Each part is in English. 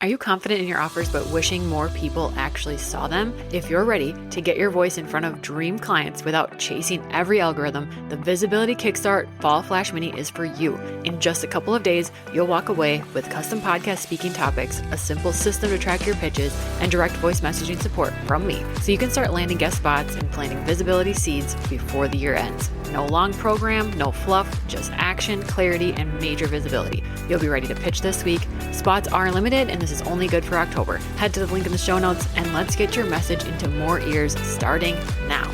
Are you confident in your offers but wishing more people actually saw them? If you're ready to get your voice in front of dream clients without chasing every algorithm, the Visibility Kickstart Fall Flash Mini is for you. In just a couple of days, you'll walk away with custom podcast speaking topics, a simple system to track your pitches, and direct voice messaging support from me, so you can start landing guest spots and planting visibility seeds before the year ends. No long program, no fluff, just action, clarity, and major visibility. You'll be ready to pitch this week. Spots are limited, and this is only good for October. Head to the link in the show notes, and let's get your message into more ears starting now.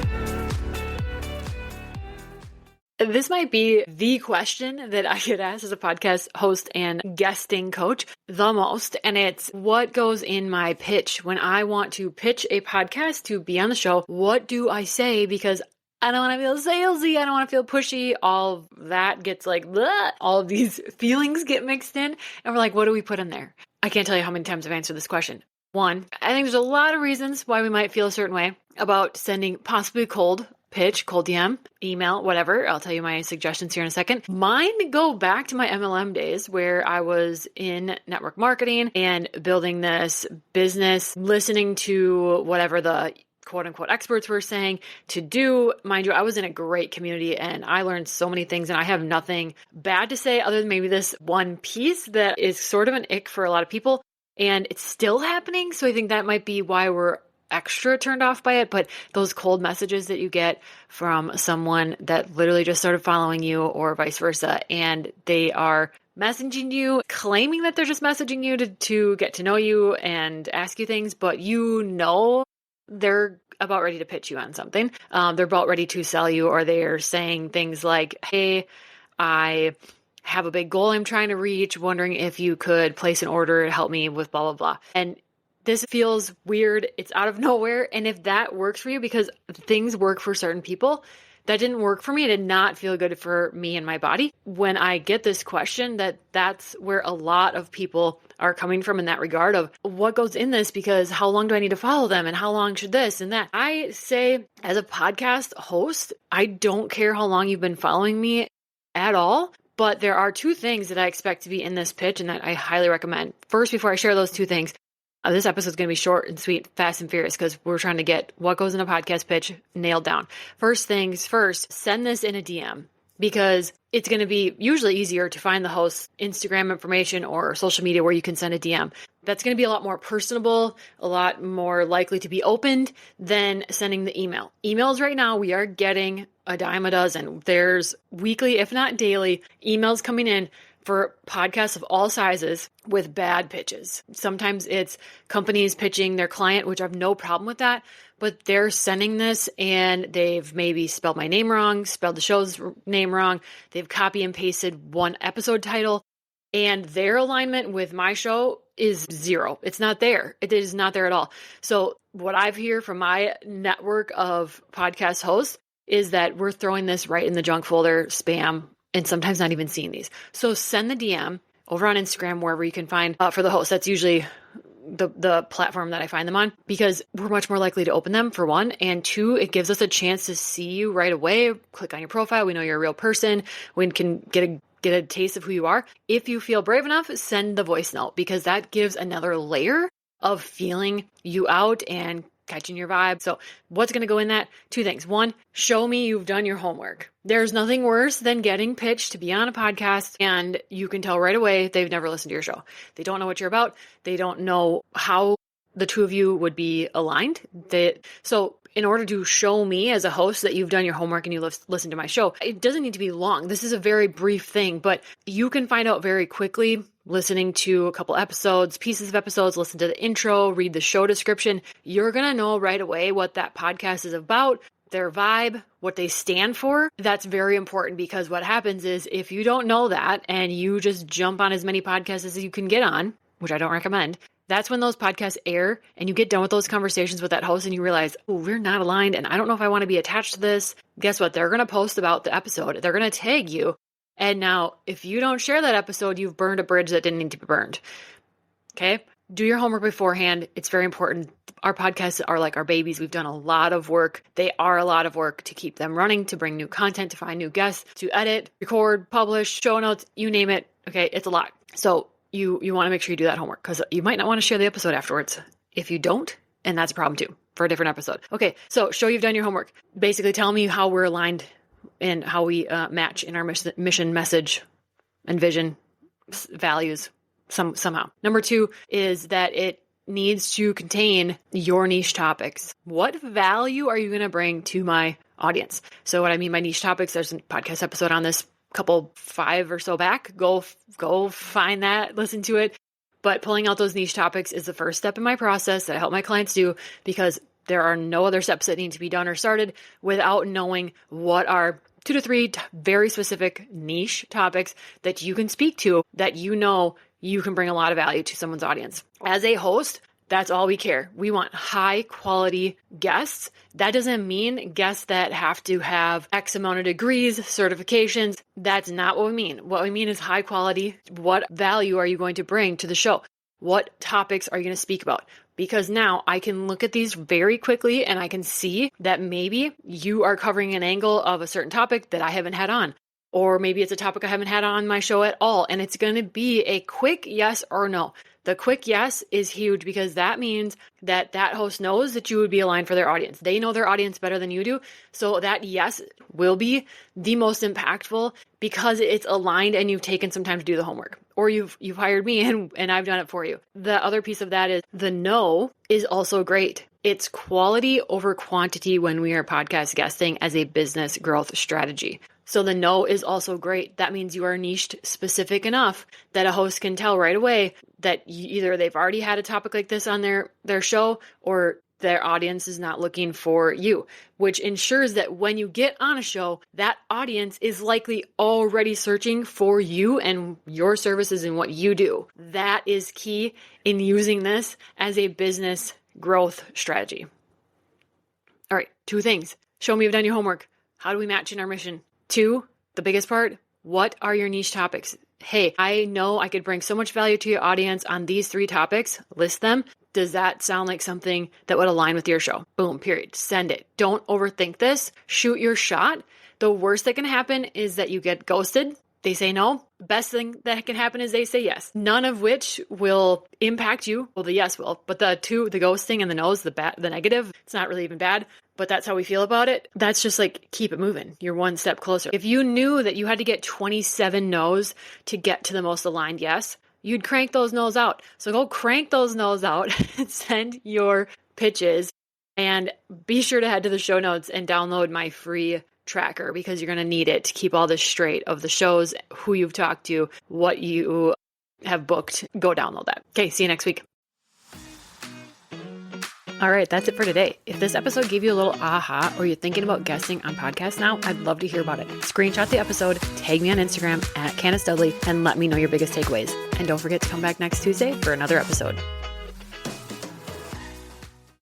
This might be the question that I get asked as a podcast host and guesting coach the most, and it's what goes in my pitch when I want to pitch a podcast to be on the show. What do I say? Because I don't want to feel salesy. I don't want to feel pushy. All of that gets like, bleh. All of these feelings get mixed in. And we're like, what do we put in there? I can't tell you how many times I've answered this question. One, I think there's a lot of reasons why we might feel a certain way about sending possibly cold pitch, cold DM, email, whatever. I'll tell you my suggestions here in a second. Mine go back to my MLM days where I was in network marketing and building this business, listening to whatever the quote unquote experts were saying to do. Mind you, I was in a great community and I learned so many things, and I have nothing bad to say other than maybe this one piece that is sort of an ick for a lot of people, and it's still happening. So I think that might be why we're extra turned off by it. But those cold messages that you get from someone that literally just started following you or vice versa, and they are messaging you, claiming that they're just messaging you to get to know you and ask you things, but you know they're about ready to pitch you on something. They're about ready to sell you, or they're saying things like, hey, I have a big goal I'm trying to reach, wondering if you could place an order to help me with blah, blah, blah. And this feels weird. It's out of nowhere. And if that works for you, because things work for certain people, that didn't work for me. It did not feel good for me and my body. When I get this question, that's where a lot of people are coming from in that regard of what goes in this, because how long do I need to follow them and how long should this and that? I say, as a podcast host, I don't care how long you've been following me at all, but there are two things that I expect to be in this pitch and that I highly recommend. First, before I share those two things, this episode is going to be short and sweet, fast and furious, because we're trying to get what goes in a podcast pitch nailed down. First things first, send this in a DM, because it's going to be usually easier to find the host's Instagram information or social media where you can send a DM. That's going to be a lot more personable, a lot more likely to be opened than sending the email. Emails right now, we are getting a dime a dozen. There's weekly, if not daily, emails coming in for podcasts of all sizes with bad pitches. Sometimes it's companies pitching their client, which I have no problem with that, but they're sending this and they've maybe spelled my name wrong, spelled the show's name wrong. They've copy and pasted one episode title, and their alignment with my show is zero. It's not there. It is not there at all. So what I've heard from my network of podcast hosts is that we're throwing this right in the junk folder, spam, and sometimes not even seeing these. So send the DM over on Instagram, wherever you can find for the host. That's usually the platform that I find them on, because we're much more likely to open them, for one. And two, it gives us a chance to see you right away. Click on your profile. We know you're a real person. We can get a taste of who you are. If you feel brave enough, send the voice note, because that gives another layer of feeling you out and catching your vibe. So what's going to go in that? Two things. One, show me you've done your homework. There's nothing worse than getting pitched to be on a podcast and you can tell right away they've never listened to your show. They don't know what you're about. They don't know how the two of you would be aligned. So in order to show me as a host that you've done your homework and you listen to my show, it doesn't need to be long. This is a very brief thing, but you can find out very quickly listening to a couple episodes, pieces of episodes, listen to the intro, read the show description. You're going to know right away what that podcast is about, their vibe, what they stand for. That's very important, because what happens is if you don't know that and you just jump on as many podcasts as you can get on, which I don't recommend, that's when those podcasts air and you get done with those conversations with that host and you realize, oh, we're not aligned and I don't know if I want to be attached to this. Guess what? They're going to post about the episode. They're going to tag you. And now if you don't share that episode, you've burned a bridge that didn't need to be burned. Okay? Do your homework beforehand. It's very important. Our podcasts are like our babies. We've done a lot of work. They are a lot of work to keep them running, to bring new content, to find new guests, to edit, record, publish, show notes, you name it. Okay? It's a lot. So you want to make sure you do that homework, because you might not want to share the episode afterwards. If you don't, and that's a problem too for a different episode. Okay, so show you've done your homework. Basically tell me how we're aligned and how we match in our mission, message, and vision, values somehow. Number 2 is that it needs to contain your niche topics. What value are you going to bring to my audience? So what I mean by niche topics, there's a podcast episode on this, 5 or so back. Go find that, listen to it. But pulling out those niche topics is the first step in my process that I help my clients do, because there are no other steps that need to be done or started without knowing what are 2 to 3 very specific niche topics that you can speak to, that you know you can bring a lot of value to someone's audience. As a host, that's all we care. We want high quality guests. That doesn't mean guests that have to have X amount of degrees, certifications. That's not what we mean. What we mean is high quality. What value are you going to bring to the show? What topics are you going to speak about? Because now I can look at these very quickly and I can see that maybe you are covering an angle of a certain topic that I haven't had on. Or maybe it's a topic I haven't had on my show at all. And it's going to be a quick yes or no. The quick yes is huge, because that means that host knows that you would be aligned for their audience. They know their audience better than you do. So that yes will be the most impactful, because it's aligned and you've taken some time to do the homework, or you've hired me and I've done it for you. The other piece of that is the no is also great. It's quality over quantity when we are podcast guesting as a business growth strategy. So the no is also great. That means you are niched specific enough that a host can tell right away that either they've already had a topic like this on their show, or their audience is not looking for you, which ensures that when you get on a show, that audience is likely already searching for you and your services and what you do. That is key in using this as a business growth strategy. All right, 2 things. Show me you've done your homework. How do we match in our mission? 2, the biggest part, what are your niche topics? Hey, I know I could bring so much value to your audience on these 3 topics. List them. Does that sound like something that would align with your show? Boom, period. Send it. Don't overthink this. Shoot your shot. The worst that can happen is that you get ghosted. They say no. Best thing that can happen is they say yes. None of which will impact you. Well, the yes will, but the ghosting and the no's, the negative, it's not really even bad, but that's how we feel about it. That's just like, keep it moving. You're one step closer. If you knew that you had to get 27 no's to get to the most aligned yes, you'd crank those no's out. So go crank those no's out and send your pitches, and be sure to head to the show notes and download my free tracker, because you're going to need it to keep all this straight of the shows, who you've talked to, what you have booked. Go download that. Okay, see you next week. All right, that's it for today. If this episode gave you a little aha, or you're thinking about guesting on podcasts now, I'd love to hear about it. Screenshot the episode, tag me on Instagram @Candice Dudley, and let me know your biggest takeaways. And don't forget to come back next Tuesday for another episode.